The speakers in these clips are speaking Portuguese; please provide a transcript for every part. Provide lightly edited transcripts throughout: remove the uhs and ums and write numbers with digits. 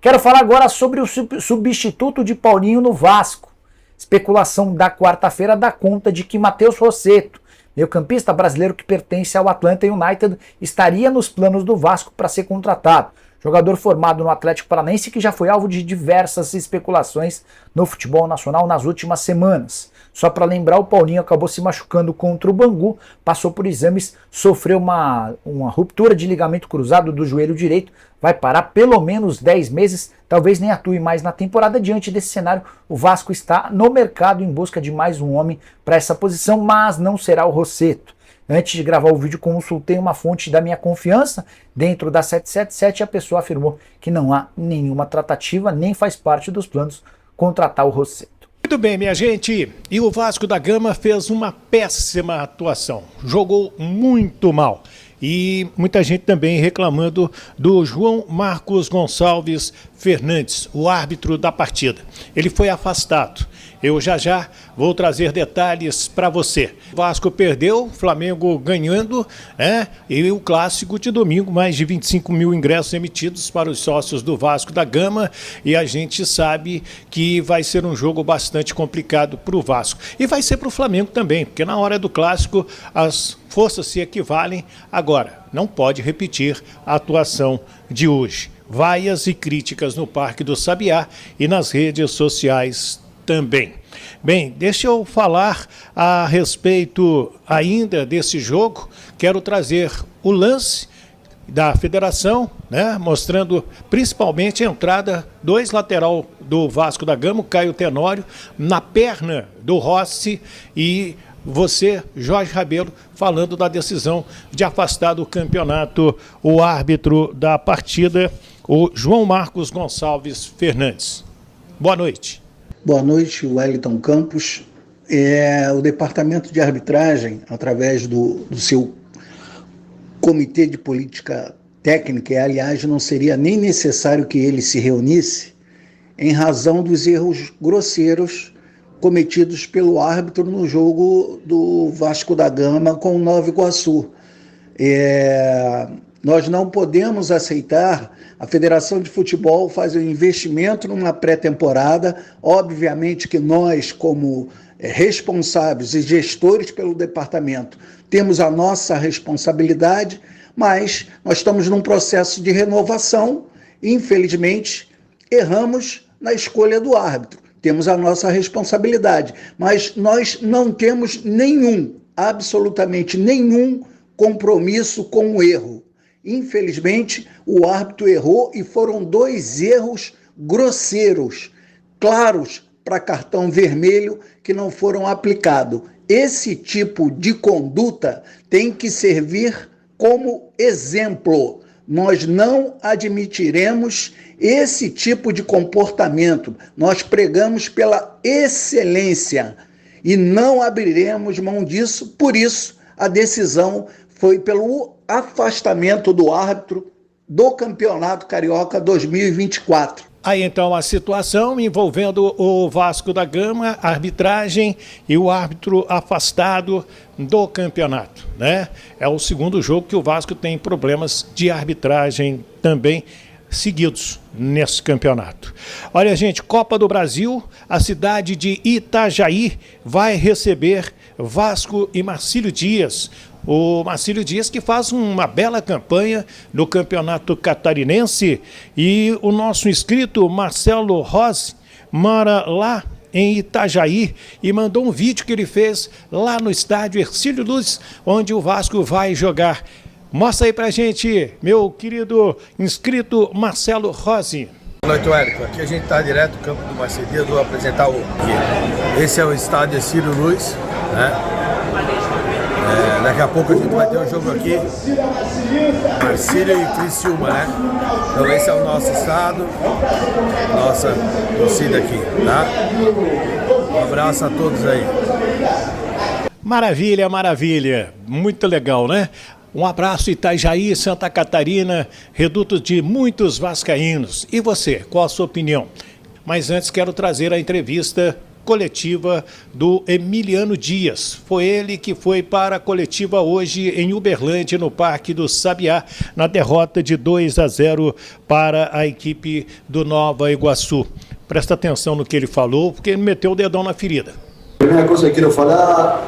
Quero falar agora sobre o substituto de Paulinho no Vasco. Especulação da quarta-feira dá conta de que Matheus Rossetto, meio-campista brasileiro que pertence ao Atlanta United, estaria nos planos do Vasco para ser contratado. Jogador formado no Atlético Paranaense que já foi alvo de diversas especulações no futebol nacional nas últimas semanas. Só para lembrar, o Paulinho acabou se machucando contra o Bangu, passou por exames, sofreu uma ruptura de ligamento cruzado do joelho direito, vai parar pelo menos 10 meses, talvez nem atue mais na temporada. Diante desse cenário, o Vasco está no mercado em busca de mais um homem para essa posição, mas não será o Rossetto. Antes de gravar o vídeo, consultei uma fonte da minha confiança dentro da 777 e a pessoa afirmou que não há nenhuma tratativa, nem faz parte dos planos contratar o Rossetto. Muito bem, minha gente. E o Vasco da Gama fez uma péssima atuação. Jogou muito mal. E muita gente também reclamando do João Marcos Gonçalves Fernandes, o árbitro da partida. Ele foi afastado. Eu já vou trazer detalhes para você. O Vasco perdeu, Flamengo ganhando, e o clássico de domingo, mais de 25 mil ingressos emitidos para os sócios do Vasco da Gama, e a gente sabe que vai ser um jogo bastante complicado para o Vasco. E vai ser para o Flamengo também, porque na hora do clássico as forças se equivalem. Agora, não pode repetir a atuação de hoje. Vaias e críticas no Parque do Sabiá e nas redes sociais também. Bem, deixa eu falar a respeito ainda desse jogo. Quero trazer o lance da federação, mostrando principalmente a entrada do ex-lateral do Vasco da Gama, Caio Tenório, na perna do Rossi, e você, Jorge Rabelo, falando da decisão de afastar do campeonato o árbitro da partida, o João Marcos Gonçalves Fernandes. Boa noite. Boa noite, Wellington Campos. O Departamento de Arbitragem, através do seu Comitê de Política Técnica, aliás, não seria nem necessário que ele se reunisse, em razão dos erros grosseiros cometidos pelo árbitro no jogo do Vasco da Gama com o Nova Iguaçu. Nós não podemos aceitar a Federação de Futebol fazer um investimento numa pré-temporada. Obviamente que nós, como responsáveis e gestores pelo departamento, temos a nossa responsabilidade, mas nós estamos num processo de renovação e, infelizmente, erramos na escolha do árbitro. Temos a nossa responsabilidade, mas nós não temos absolutamente nenhum compromisso com o erro. Infelizmente, o árbitro errou e foram 2 erros grosseiros, claros para cartão vermelho, que não foram aplicados. Esse tipo de conduta tem que servir como exemplo. Nós não admitiremos esse tipo de comportamento. Nós pregamos pela excelência e não abriremos mão disso. Por isso, a decisão foi pelo afastamento do árbitro do Campeonato Carioca 2024. Aí então a situação envolvendo o Vasco da Gama, a arbitragem e o árbitro afastado do campeonato, É o segundo jogo que o Vasco tem problemas de arbitragem também seguidos nesse campeonato. Olha, gente, Copa do Brasil, a cidade de Itajaí vai receber Vasco e Marcílio Dias. O Marcílio Dias, que faz uma bela campanha no Campeonato Catarinense, e o nosso inscrito Marcelo Rossi mora lá em Itajaí e mandou um vídeo que ele fez lá no estádio Hercílio Luz, onde o Vasco vai jogar. Mostra aí pra gente, meu querido inscrito Marcelo Rossi. Boa noite, Wellington. Aqui a gente está direto do campo do Marcílio Dias, vou apresentar esse é o estádio Hercílio Luz, daqui a pouco a gente vai ter um jogo aqui, Marcílio e Criciúma, Então esse é o nosso estado, nossa torcida aqui, Um abraço a todos aí. Maravilha, maravilha. Muito legal, Um abraço, Itajaí, Santa Catarina, reduto de muitos vascaínos. E você, qual a sua opinião? Mas antes quero trazer a entrevista coletiva do Emiliano Dias. Foi ele que foi para a coletiva hoje em Uberlândia, no Parque do Sabiá, na derrota de 2-0 para a equipe do Nova Iguaçu. Presta atenção no que ele falou, porque ele meteu o dedão na ferida. A primeira coisa que quero falar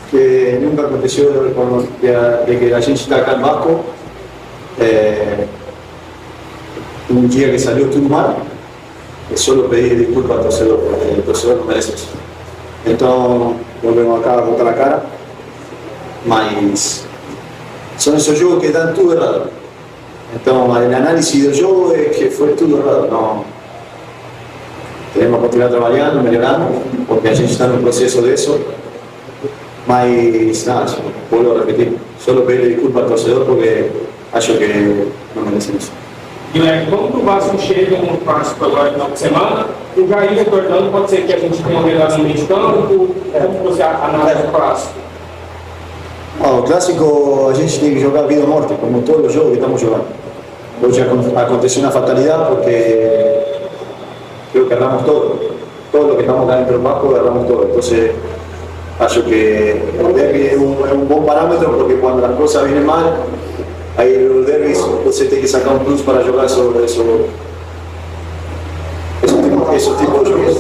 que nunca aconteceu de que a gente está acá em Vasco, um dia que saiu tudo mal, é só pedir desculpa ao torcedor, porque o torcedor não merece isso. Então, volvemos acá a botar a cara, mas são esses jogos que estão tudo errado. Então, a análise do jogo é que foi tudo errado. Não, tenemos que continuar trabalhando, melhorando, porque a gente está no processo disso. Mas nada, vuelvo a repetir, solo pedirle disculpas al torcedor porque acho que não merecem isso. Guilherme, quando o Vasco chega no clássico agora no final de semana, o Jair retornando, pode ser que a gente tenha um melhor no meio de campo? Como você analisa o clássico? O clássico a gente tem que jogar vida ou morte, como todos os jogos que estamos jogando. Hoje aconteceu uma fatalidade porque creo que erramos todo lo que estamos acá dentro del Vasco erramos todo. Entonces, acho que el derby es un buen parámetro porque cuando las cosas vienen mal, ahí en los derbis você tem que sacar un plus para jugar sobre esos tipos de juegos.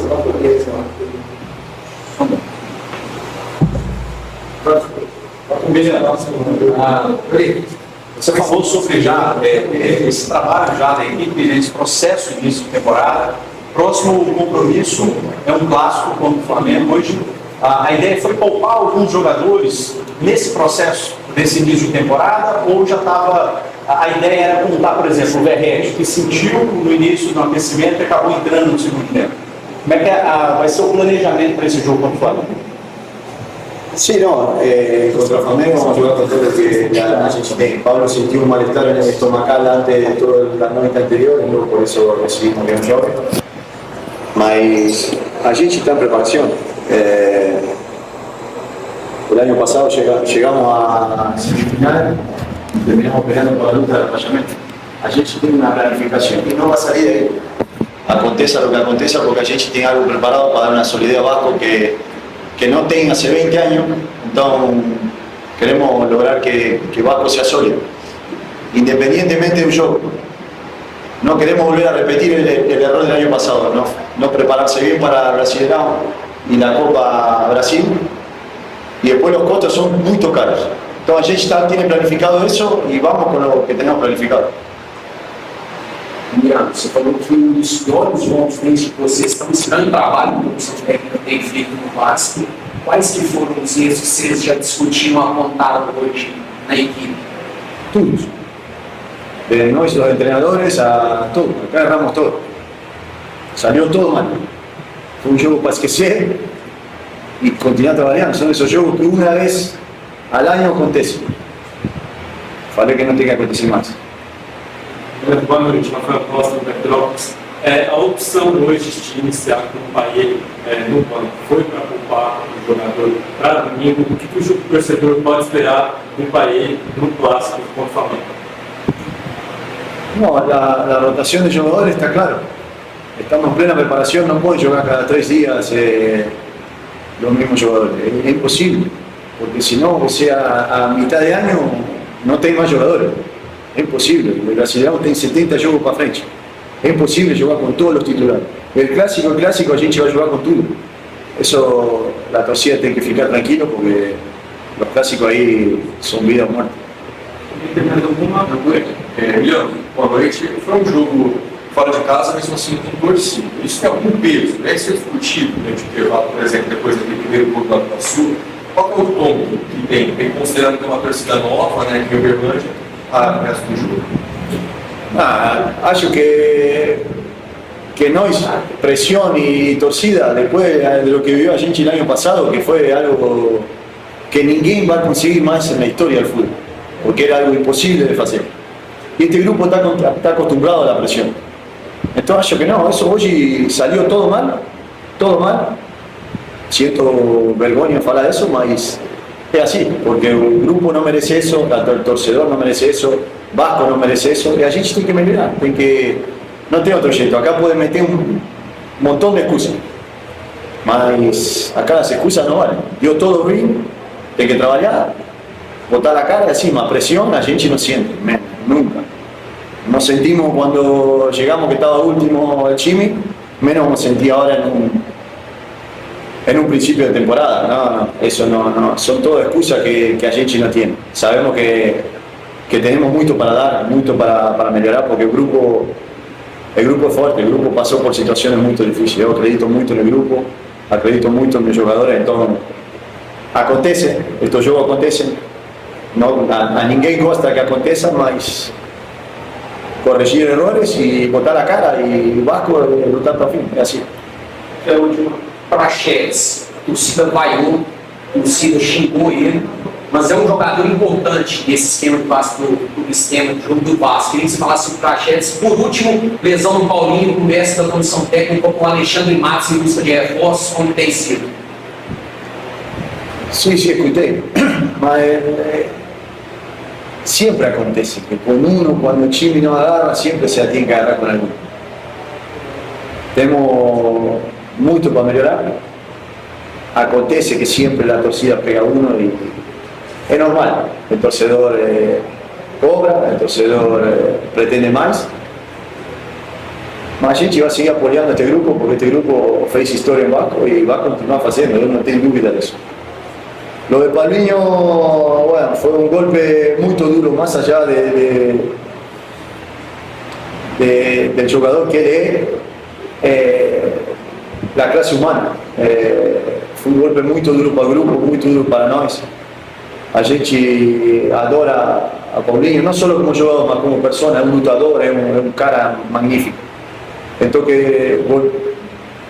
Você falou sobre já esse trabalho já da equipe, esse processo de início de temporada. Próximo compromisso é um clássico contra o Flamengo. Hoje a ideia foi poupar alguns jogadores nesse processo desse início de temporada, ou já estava, a ideia era contar, por exemplo, o Verratti, que sentiu no início do aquecimento e acabou entrando no segundo tempo. Como é que vai ser o planejamento para esse jogo contra o Flamengo? Sí, no, contra Flamengo vamos a jugar con todo lo que a gente tem. Pablo sintió un malestar estomacal antes de toda la noche anterior, y por eso decidimos que no jogue. Mas a gente está en preparación. El año pasado llegamos a semifinal, terminamos peleando por la lucha del rebaixamento. A gente tiene una planificación y no va a salir de ahí. Aconteça lo que aconteça, porque a gente tem algo preparado para dar una solidez a Vasco que no tenga hace 20 años, entonces queremos lograr que Vasco sea sólido, independientemente de un juego. No queremos volver a repetir el error del año pasado, no prepararse bien para Brasileirão y la Copa Brasil, y después los costos son muy caros. Entonces a gente tiene planificado eso y vamos con lo que tenemos planificado. Adriano, você falou que um dos donos desde que vocês estão ensinando o trabalho que o comissão técnica tem feito no Vasco. Quais que foram os erros que vocês já discutiram apontaram hoje na equipe? Todos. De nós, los entrenadores, a todo. Acá erramos todo. Salió todo mal. Fue un juego para esquecer y continuar trabajando. Son esos juegos que una vez al año acontecen. Falei que no tenga que acontecer más. Boa noite, Rafael Costa, do Petrópolis. A opção hoje de iniciar com o Paê no banco foi para poupar o jogador para domingo. O que o torcedor pode esperar do Paê no clássico contra o Flamengo? No, la rotación de jugadores está claro. Estamos en plena preparación, no pueden jugar cada 3 días los mismos jugadores. Es imposible, porque si no, o sea, a mitad de año no tem más jugadores. Es imposible, el Brasileirão tem 70 jogos para frente. Es imposible jugar con todos los titulares. El clásico, a gente va a jugar con todo. Eso la torcida tiene que ficar tranquilo porque los clásicos ahí son vida o muerte. Leandro, boa noite. Foi jogo fora de casa, mesmo assim com torcida. Isso tem algum peso, deve ser discutido durante o intervalo, por exemplo, depois daquele primeiro gol do Iguaçu. Qual é o tom que tem considerando que é uma torcida nova, né, que é o Uberlândia, a resto do jogo? Acho que nós, presión y torcida, después de lo que vivió a gente el año pasado, que fue algo que ninguém va a conseguir más en la historia del fútbol, porque era algo imposible de hacer. Y este grupo está acostumbrado a la presión. Entonces acho que no, eso hoy salió todo mal. Siento vergüenza falar de eso, mas es así, porque el grupo no merece eso, el torcedor no merece eso, Vasco no merece eso, y a gente tiene que melhorar, no tiene otro jeito. Acá pueden meter un montón de excusas, Mas acá las excusas no valen. Dio todo bien, tem que trabalhar, botar a cara assim, uma presión a gente no siente, nunca. Nos sentimos cuando llegamos que estaba último el Chimi, menos nos sentí ahora en un principio de temporada. No, eso no. Son todas excusas que a gente no tiene. Sabemos que tenemos mucho para dar, mucho para mejorar, porque el grupo es fuerte, el grupo pasó por situaciones muy difíciles. Yo acredito mucho en el grupo, acredito mucho en mis jugadores, entonces acontece, estos juegos acontecen, no, a ninguém gosta que aconteça, mas corrigir errores e botar a cara e o Vasco lutar para o fim, é assim. É o último. Praxedes, a torcida vaiou, a torcida xingou ele, mas é um jogador importante nesse esquema do Vasco, do esquema de jogo do Vasco. Queria que você falasse sobre o Praxedes. Por último, lesão do Paulinho, conversa da comissão técnica com o Alexandre Matos em busca de reforços, como tem sido? Sim, escutei, mas sempre acontece que com quando o time não agarra, sempre se tem que agarrar com algum. Temos muito para melhorar. Acontece que sempre a torcida pega e é normal. O torcedor cobra, o torcedor pretende mais. Mas a gente vai seguir apoiando este grupo, porque este grupo fez história em Vasco e vai continuar fazendo, eu não tenho dúvida disso. Lo de Paulinho, bueno, fue un golpe muy duro, más allá del jugador que él es, la clase humana. Fue un golpe muy duro para el grupo, muy duro para nós. A gente adora a Paulinho, no solo como jugador, mas como persona, es un lutador, es un cara magnífico. Entonces,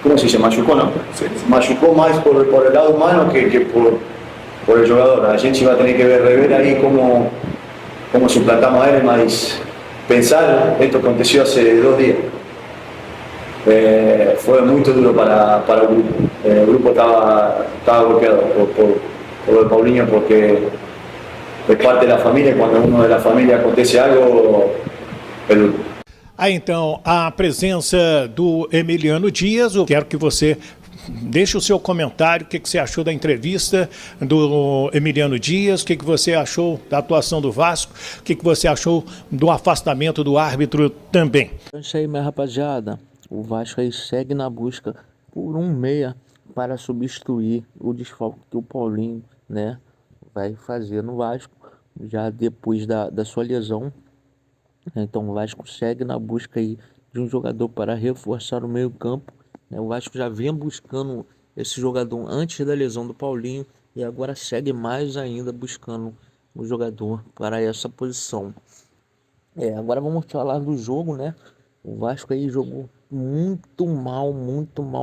¿cómo se dice? Machucó, ¿no? Machucó más por el lado humano que por el jugador. A gente va a tener que rever ahí cómo suplantamos a él, mas pensar, esto aconteció hace 2 días. Fue muy duro para el grupo. El grupo estaba golpeado por lo de Paulinho, porque es parte de la familia, cuando uno de la familia acontece algo, el Aí então, a presença do Emiliano Dias, eu quero que você deixe o seu comentário, o que você achou da entrevista do Emiliano Dias, o que você achou da atuação do Vasco, o que você achou do afastamento do árbitro também. É isso aí, minha rapaziada, o Vasco aí segue na busca por um meia para substituir o desfalque que o Paulinho, né, vai fazer no Vasco, já depois da sua lesão. Então o Vasco segue na busca aí de um jogador para reforçar o meio campo. O Vasco já vinha buscando esse jogador antes da lesão do Paulinho e agora segue mais ainda buscando um jogador para essa posição. Agora vamos falar do jogo, né? O Vasco aí jogou muito mal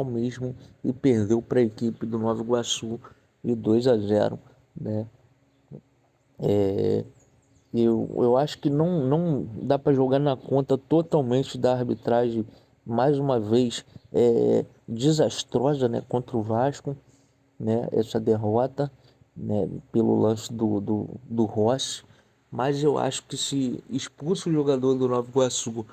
mesmo e perdeu para a equipe do Nova Iguaçu de 2-0, né? Eu acho que não dá para jogar na conta totalmente da arbitragem, mais uma vez, desastrosa, né, contra o Vasco, né, essa derrota, né, pelo lance do Rossi. Mas eu acho que se expulsa o jogador do Nova Iguaçu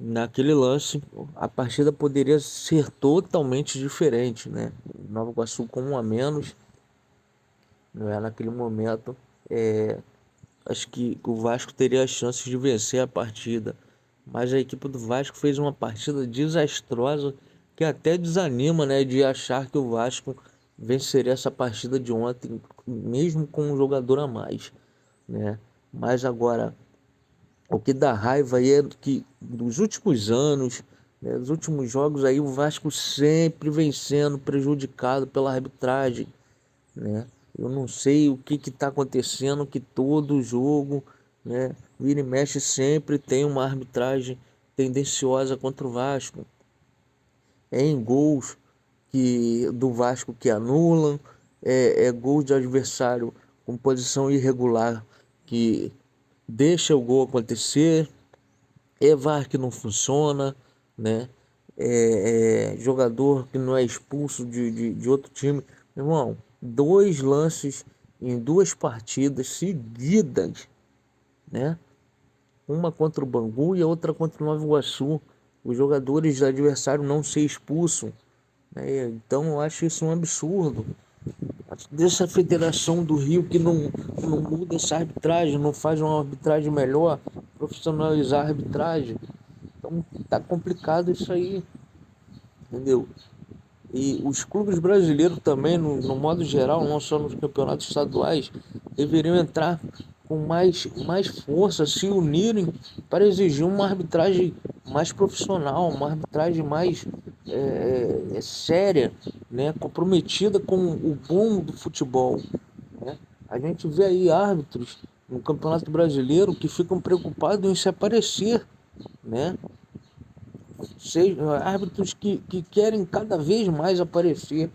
naquele lance, a partida poderia ser totalmente diferente, né? Nova Iguaçu com 1 a menos, né, naquele momento, acho que o Vasco teria as chances de vencer a partida. Mas a equipe do Vasco fez uma partida desastrosa que até desanima, né, de achar que o Vasco venceria essa partida de ontem, mesmo com um jogador a mais, né? Mas agora, o que dá raiva aí é que dos últimos anos, né, dos últimos jogos aí, o Vasco sempre vem sendo prejudicado pela arbitragem, né? Eu não sei o que está acontecendo, que todo jogo, né, vira e mexe sempre tem uma arbitragem tendenciosa contra o Vasco. Em gols do Vasco que anulam, gols de adversário com posição irregular que deixa o gol acontecer, VAR que não funciona, né? Jogador que não é expulso de outro time. Irmão, 2 lances em 2 partidas seguidas, né? Uma contra o Bangu e a outra contra o Nova Iguaçu. Os jogadores do adversário não ser expulsos, Então eu acho isso um absurdo. Dessa Federação do Rio que não muda essa arbitragem, não faz uma arbitragem melhor, profissionalizar a arbitragem. Então tá complicado isso aí, entendeu? E os clubes brasileiros também, no modo geral, não só nos campeonatos estaduais, deveriam entrar com mais força, se unirem para exigir uma arbitragem mais profissional, uma arbitragem mais séria, né, comprometida com o bom do futebol, né? A gente vê aí árbitros no Campeonato Brasileiro que ficam preocupados em se aparecer, né? Árbitros que querem cada vez mais aparecer,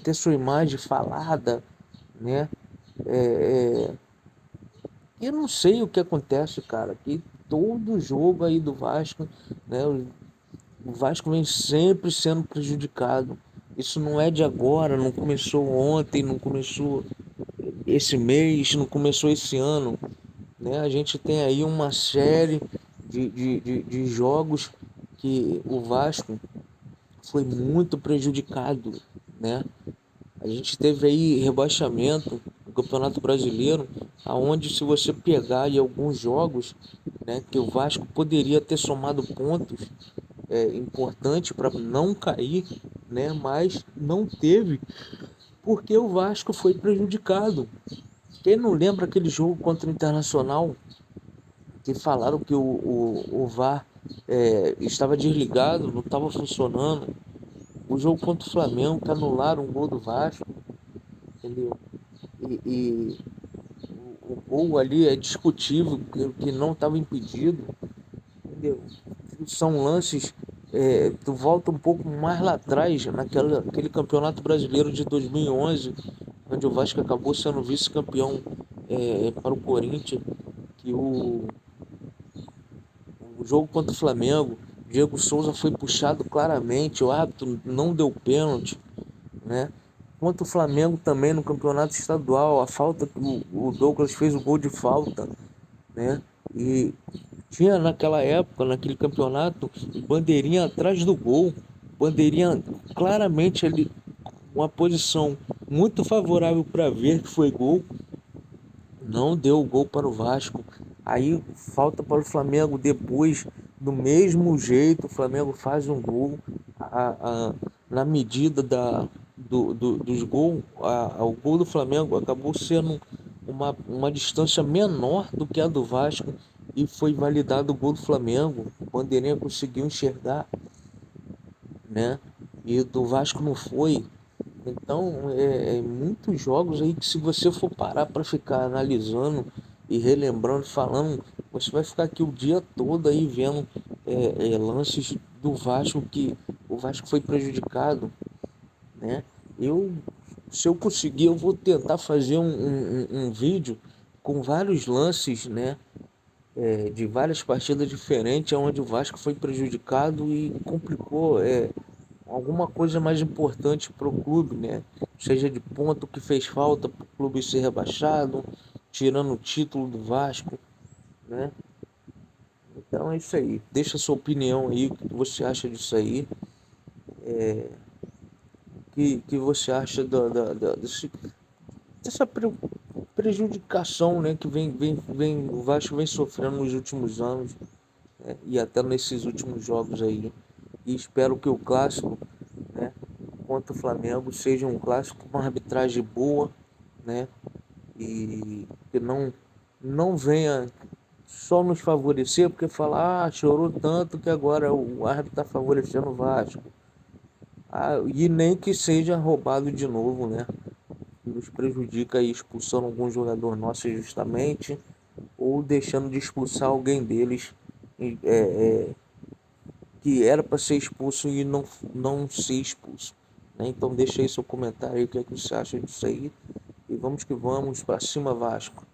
ter sua imagem falada, né? Eu não sei o que acontece, cara, que todo jogo aí do Vasco, né? O Vasco vem sempre sendo prejudicado. Isso não é de agora, não começou ontem, não começou esse mês, não começou esse ano, né? A gente tem aí uma série de jogos que o Vasco foi muito prejudicado, né? A gente teve aí rebaixamento no Campeonato Brasileiro, aonde se você pegar aí alguns jogos, né, que o Vasco poderia ter somado pontos importantes para não cair, né, mas não teve, porque o Vasco foi prejudicado. Quem não lembra aquele jogo contra o Internacional, que falaram que o VAR estava desligado, não estava funcionando? O jogo contra o Flamengo, que anularam o gol do Vasco, entendeu? E o gol ali é discutível, que não estava impedido, entendeu? São lances, tu volta um pouco mais lá atrás, aquele Campeonato Brasileiro de 2011, onde o Vasco acabou sendo vice-campeão para o Corinthians, que o jogo contra o Flamengo, Diego Souza foi puxado claramente, o árbitro não deu pênalti, né? Contra o Flamengo também no campeonato estadual, a falta que o Douglas fez o gol de falta, né? E tinha naquela época, naquele campeonato, bandeirinha atrás do gol, bandeirinha claramente ali, uma posição muito favorável para ver que foi gol, não deu o gol para o Vasco. Aí falta para o Flamengo depois, do mesmo jeito, o Flamengo faz um gol na medida dos gols. O gol do Flamengo acabou sendo uma distância menor do que a do Vasco e foi validado o gol do Flamengo. O bandeirinha conseguiu enxergar, né? E do Vasco não foi. Então, muitos jogos aí que, se você for parar para ficar analisando e relembrando, falando, você vai ficar aqui o dia todo aí vendo lances do Vasco, que o Vasco foi prejudicado, né? Se eu conseguir, eu vou tentar fazer um vídeo com vários lances, né? De várias partidas diferentes, onde o Vasco foi prejudicado e complicou alguma coisa mais importante para o clube, né? Seja de ponto que fez falta para o clube ser rebaixado, tirando o título do Vasco, né? Então é isso aí. Deixa a sua opinião aí, o que você acha disso aí. Que você acha dessa prejudicação, né, que o Vasco vem sofrendo nos últimos anos, e até nesses últimos jogos aí. E espero que o clássico, né, contra o Flamengo seja um clássico com uma arbitragem boa, né, e que não venha só nos favorecer, porque falar, chorou tanto que agora o árbitro está favorecendo o Vasco. E nem que seja roubado de novo, né? Nos prejudica aí, expulsando algum jogador nosso injustamente, ou deixando de expulsar alguém deles que era para ser expulso e não ser expulso, né? Então deixa aí seu comentário, o que é que você acha disso aí, e vamos que vamos, para cima Vasco.